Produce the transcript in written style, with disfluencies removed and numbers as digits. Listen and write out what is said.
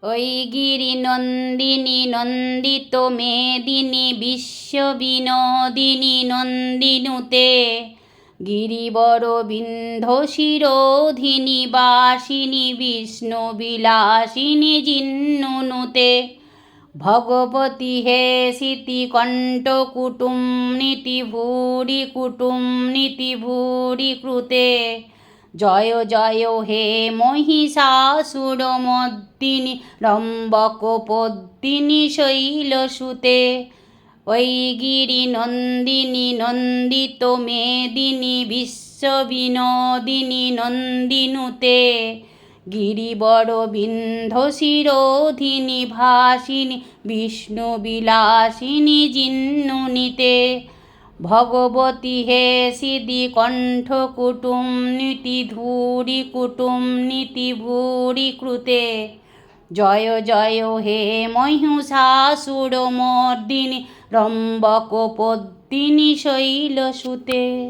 ওই গিরি নন্দিনী নন্দিত মেদিনী বিশ্ববিনোদিনী নন্দিনুতে গিরিবর বিন্ধ শিরোধিনী বাসিনী বিষ্ণু বিলাসিনী জিন্নুনুতে ভগবতী হে সিতি কণ্ঠ কুটুম নীতি ভূরি কুটুম নীতি ভূরি কৃতে জয় জয় হে মহিষাসুরমর্দিনী রম্বকপদ্মিনী শৈলসুতে ওই গিরি নন্দিনী নন্দিত মেদিনী বিশ্ববিনোদিনী নন্দিনুতে গিরিবর বিন্ধ শিরোধিনী ভাসিনী বিষ্ণু বিলাসিনী জিন্নুনিতে ভগবতী হে সিদি কণ্ঠ কুটুম নীতি ধূরি কুটুম নীতি ভূরি কৃতে জয় জয় হে মহিষাসুরমর্দিনী রম্বকপদ্মিনী শৈলসুতে।